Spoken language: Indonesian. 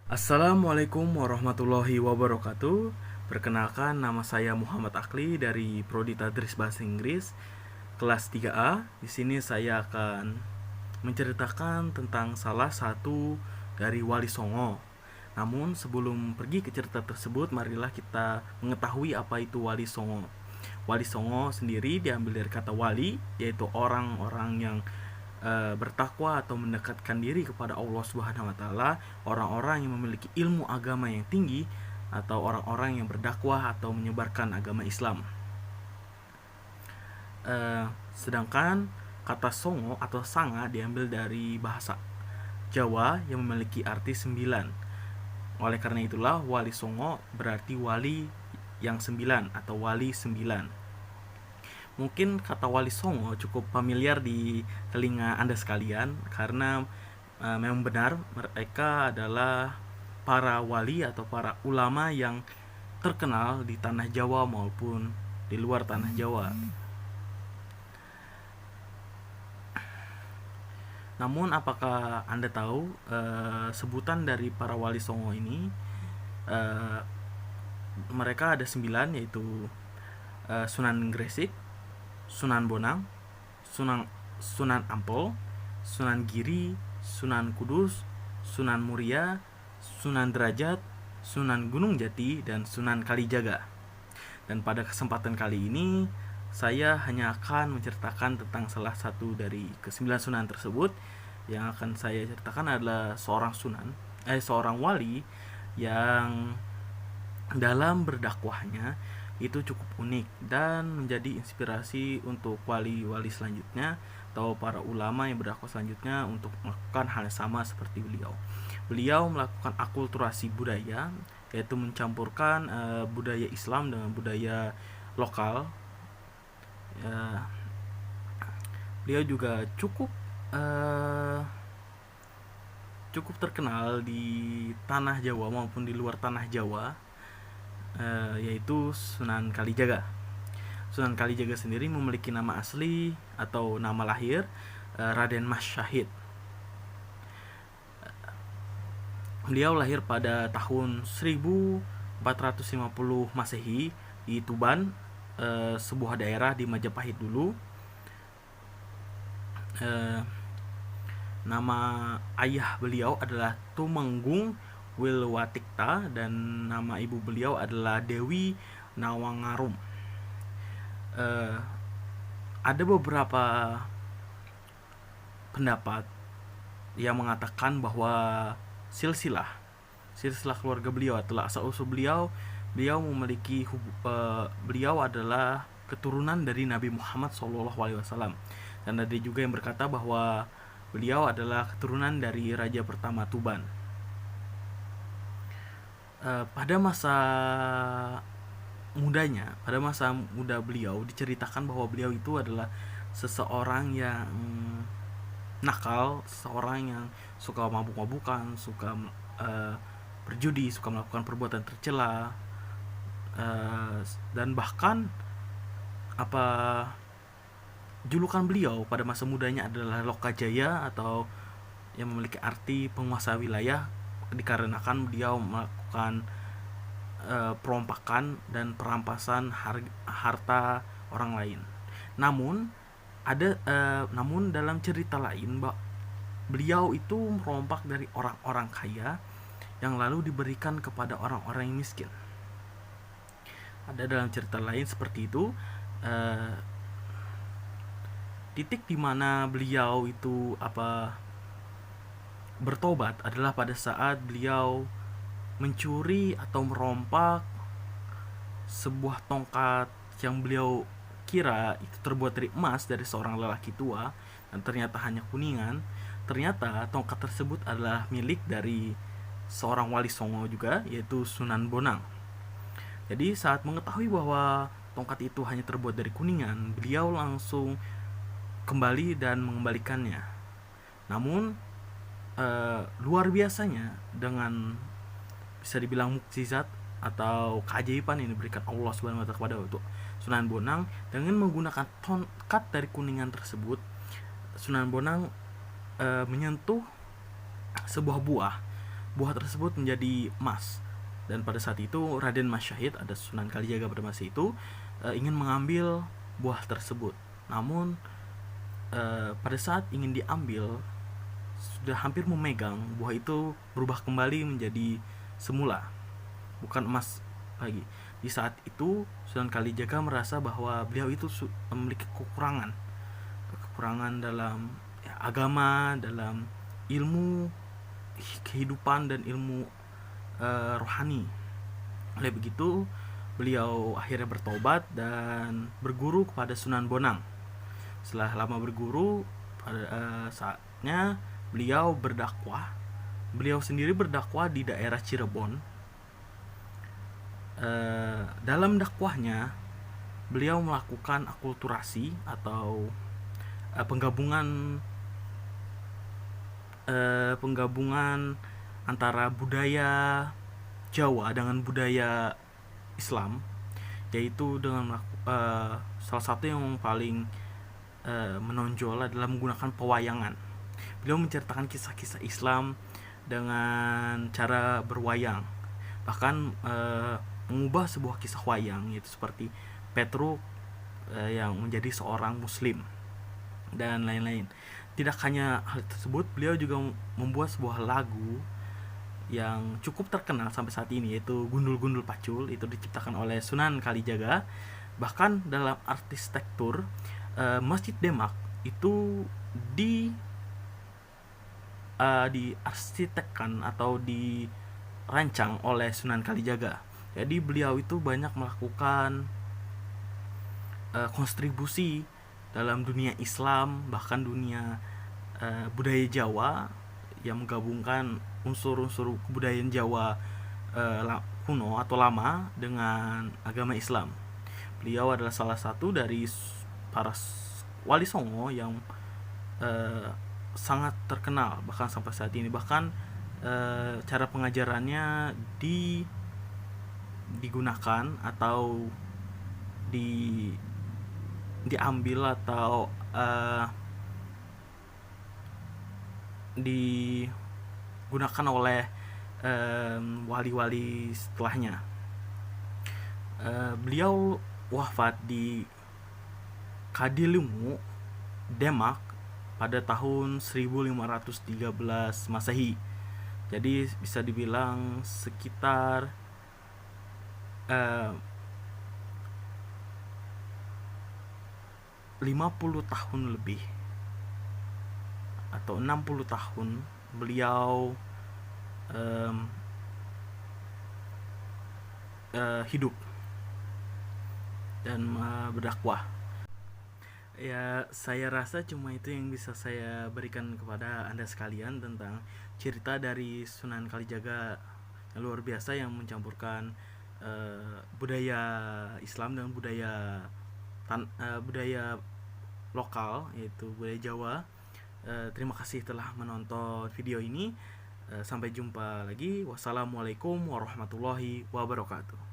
Assalamualaikum warahmatullahi wabarakatuh. Perkenalkan, nama saya Muhammad Akli dari Prodi Tadris Bahasa Inggris kelas 3A. Di sini saya akan menceritakan tentang salah satu dari Wali Songo. Namun sebelum pergi ke cerita tersebut, marilah kita mengetahui apa itu Wali Songo. Wali Songo sendiri diambil dari kata wali, yaitu orang-orang yang bertakwa atau mendekatkan diri kepada Allah Subhanahu wa taala, orang-orang yang memiliki ilmu agama yang tinggi atau orang-orang yang berdakwah atau menyebarkan agama Islam. Sedangkan kata songo atau sanga diambil dari bahasa Jawa yang memiliki arti 9. Oleh karena itulah wali songo berarti wali yang 9 atau wali 9. Mungkin kata wali songo cukup familiar di telinga Anda sekalian karena memang benar mereka adalah para wali atau para ulama yang terkenal di tanah Jawa maupun di luar tanah Jawa. Namun apakah Anda tahu sebutan dari para wali songo ini? eh, Mereka ada 9, yaitu Sunan Gresik, Sunan Bonang, Sunan Ampel, Sunan Giri, Sunan Kudus, Sunan Muria, Sunan Derajat, Sunan Gunung Jati, dan Sunan Kalijaga. Dan pada kesempatan kali ini saya hanya akan menceritakan tentang salah satu dari ke-9 sunan tersebut. Yang akan saya ceritakan adalah seorang wali yang dalam berdakwahnya itu cukup unik dan menjadi inspirasi untuk wali-wali selanjutnya atau para ulama yang berdakwah selanjutnya untuk melakukan hal yang sama seperti beliau. Beliau melakukan akulturasi budaya, yaitu mencampurkan budaya Islam dengan budaya lokal. Uh, Beliau juga uh, cukup terkenal di tanah Jawa maupun di luar tanah Jawa, yaitu Sunan Kalijaga. Sunan Kalijaga sendiri memiliki nama asli atau nama lahir Raden Mas Syahid. Beliau lahir pada tahun 1450 Masehi di Tuban, sebuah daerah di Majapahit dulu. Nama ayah beliau adalah Tumenggung Wilwatikta dan nama ibu beliau adalah Dewi Nawangarum. Ada beberapa pendapat yang mengatakan bahwa silsilah keluarga beliau atau asal usul beliau memiliki beliau adalah keturunan dari Nabi Muhammad SAW. Dan ada juga yang berkata bahwa beliau adalah keturunan dari raja pertama Tuban. Pada masa muda beliau diceritakan bahwa beliau itu adalah seseorang yang nakal, seseorang yang suka mabuk-mabukan, suka berjudi, suka melakukan perbuatan tercela, dan bahkan julukan beliau pada masa mudanya adalah Lokajaya atau yang memiliki arti penguasa wilayah, dikarenakan beliau melakukan perompakan dan perampasan harta orang lain. Namun dalam cerita lain, beliau itu merompak dari orang-orang kaya yang lalu diberikan kepada orang-orang yang miskin. Ada dalam cerita lain seperti itu. Titik dimana beliau itu bertobat adalah pada saat beliau mencuri atau merompak sebuah tongkat yang beliau kira itu terbuat dari emas dari seorang lelaki tua, dan ternyata hanya kuningan. Ternyata tongkat tersebut adalah milik dari seorang wali songo juga, yaitu Sunan Bonang. Jadi saat mengetahui bahwa tongkat itu hanya terbuat dari kuningan, beliau langsung kembali dan mengembalikannya. Namun luar biasanya, dengan bisa dibilang mukjizat atau keajaiban yang diberikan Allah Subhanahu wa taala kepada untuk Sunan Bonang, dengan menggunakan tongkat dari kuningan tersebut, Sunan Bonang menyentuh sebuah buah buah tersebut menjadi emas. Dan pada saat itu Raden Mas Syahid, ada Sunan Kalijaga pada masa itu, ingin mengambil buah tersebut. Namun pada saat ingin diambil, sudah hampir memegang, buah itu berubah kembali menjadi semula, bukan emas lagi. Di saat itu Sunan Kalijaga merasa bahwa beliau itu memiliki kekurangan dalam agama, dalam ilmu kehidupan dan ilmu rohani. Oleh begitu, beliau akhirnya bertobat dan berguru kepada Sunan Bonang. Setelah lama berguru, pada saatnya beliau berdakwah. Beliau sendiri berdakwah di daerah Cirebon. Dalam dakwahnya, beliau melakukan akulturasi atau penggabungan antara budaya Jawa dengan budaya Islam, yaitu dengan salah satu yang paling menonjol adalah menggunakan pewayangan. Beliau menceritakan kisah-kisah Islam dengan cara berwayang, bahkan mengubah sebuah kisah wayang, yaitu seperti Petruk yang menjadi seorang muslim dan lain-lain. Tidak hanya hal tersebut, beliau juga membuat sebuah lagu yang cukup terkenal sampai saat ini, yaitu Gundul-Gundul Pacul. Itu diciptakan oleh Sunan Kalijaga. Bahkan dalam arsitektur Masjid Demak itu diarsitekkan atau dirancang oleh Sunan Kalijaga. Jadi beliau itu banyak melakukan kontribusi dalam dunia Islam, bahkan dunia budaya Jawa, yang menggabungkan unsur-unsur kebudayaan Jawa kuno atau lama dengan agama Islam. Beliau adalah salah satu dari para wali songo yang sangat terkenal bahkan sampai saat ini. Bahkan cara pengajarannya digunakan atau diambil atau digunakan oleh wali-wali setelahnya. Beliau wafat di Kadilumu, Demak pada tahun 1513 Masehi. Jadi bisa dibilang sekitar 50 tahun lebih atau 60 tahun beliau hidup dan berdakwah. Ya, saya rasa cuma itu yang bisa saya berikan kepada Anda sekalian tentang cerita dari Sunan Kalijaga yang luar biasa, yang mencampurkan budaya Islam dan budaya lokal, yaitu budaya Jawa. Terima kasih telah menonton video ini. Sampai jumpa lagi. Wassalamualaikum warahmatullahi wabarakatuh.